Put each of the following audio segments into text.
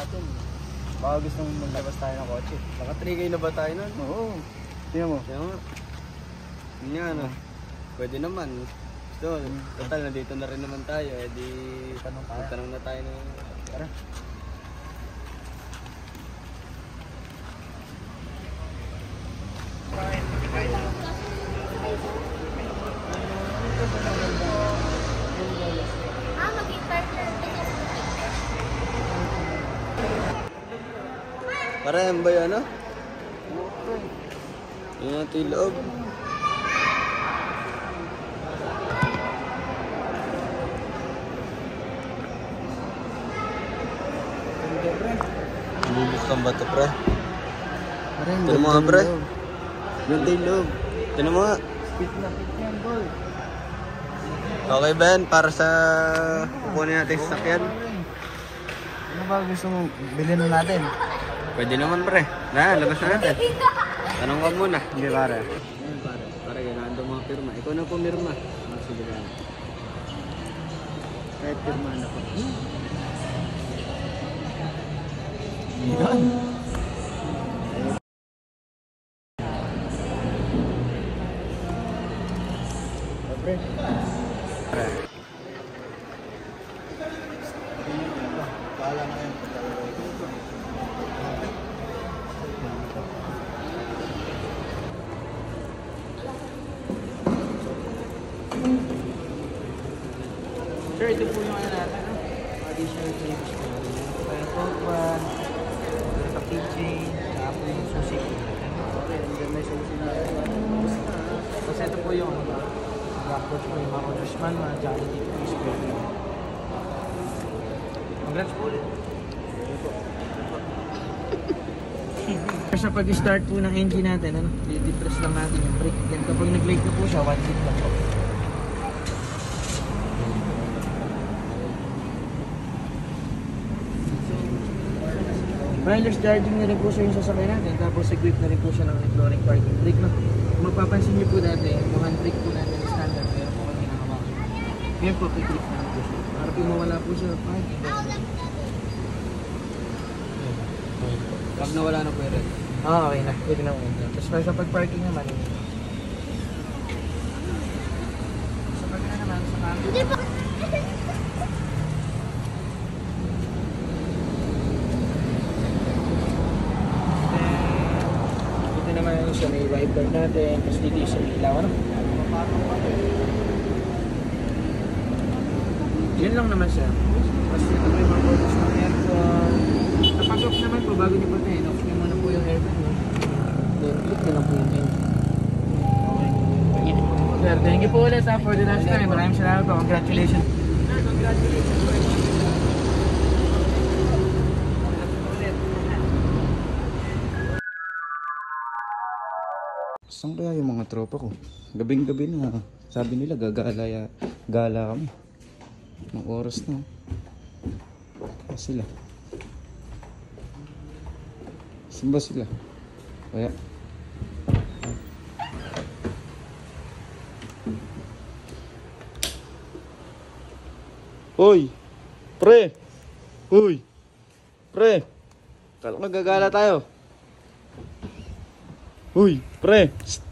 natin. Baka gusto mong maglabas tayo ng kotse. Baka 3K na ba tayo nun? Oo. Tingnan mo. Kaya nga. Yun nga, ano. Pwede naman. So, total, nandito na rin naman tayo. Eh di, tanong na tayo ng... Tara. Parang ba yun, ano? Yun natin yung loob. Bubuksan ba ito, pre? Tignan mo nga, pre. Ganda yung loob. Tignan mo nga. Fit na fit yan, boy. Okay, Ben, para sa kukunin natin sa sakyan. Ano ba gusto mong bilhin na natin? Pwede naman, pre. Na, labas na natin. Tanong ka muna. Hindi, pare. Ayun, pare. Pare, kailangan daw mga pirma. Ikaw na pumirma. Sige na. Kahit pirmahan ako. Yan. Pre. Bahala na yan. Sir, ito po yung ano natin, no? Additional change po. Kaya Coke One, keychain, tsaka po yung susi. Okay, and may susi na. Kasi ito po yung blackboard po yung mga congressman, mga Jollibee, please po. Congrats po ulit. Sa pag-start po ng engine natin, ano, i-depress lang natin yung brake. Then kapag nag-brake na po siya, 1 click lang po. Wireless charging na rin po siya yung sasakay natin, tapos equip na rin po siya ng electronic parking brake. No? Kung mapapansin niyo po dati, yung hand brake po natin is standard, pero po kami nakawakan. Ngayon po, equip na rin po siya. Para po mawala po siya ng parking. Pag nawala na po yung red. Okay na. Pwede na muna. Tapos sa pag-parking naman, sa parking na naman, sa camera. Ito naman siya, may wiper natin. Tapos dito yung sa ilaw, ano? Yun lang naman siya. Tapos dito may mga photos ng aircon. Napag-off naman po, bago niyo patayin, off niyo muna po yung aircon mo. Then, click na lang po yung aircon. Sir, thank you po ulit for the last time. Maraming salamat po. Congratulations. Sir, congratulations. Saan kaya yung mga tropa ko? Gabing-gabi na. Sabi nila gala kami. Mga oras na. Kaya sila. Saan ba sila? Kaya. Hoy! Pre! Hoy! Pre! Kala ko gagala tayo. Hoy! Pre! Psst.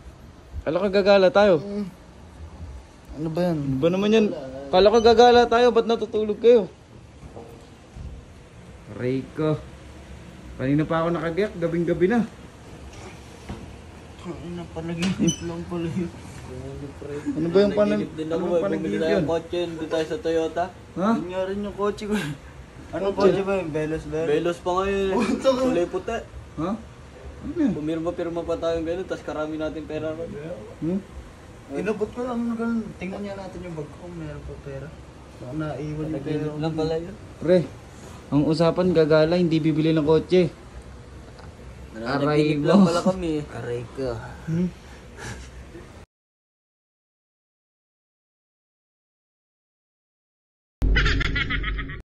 Kala ko gagala tayo. Ano ba yan? Ano ba naman yan? Kala ko gagala tayo. Ba't natutulog kayo? Rico. Kanina pa ako nakagiyak. Gabing-gabi na. Ano panaginip lang pala yun. Ano ba yung Panaginip din ako. anong Bumili panaginip tayo yun? ng kotse. Hindi tayo sa Toyota. Ha? Yun nga rin yung kotse ko. Anong kotse ba yun? Velos ba yun? Velos pa ngayon. Kulay puti. Ha? Ano yan? Pumirma-pirma pa tayong gano'n. Tapos karami natin pera ron. Hmm? Inabot ko lang na ganun. Tingnan niya natin yung bag ko kung meron pa pera. Baka naiwan yung pera. Panaginip lang pala yun. Pre, ang usapan gagala, hindi bibili ng kotse. Nanaginip lang pala kami. Aray ka.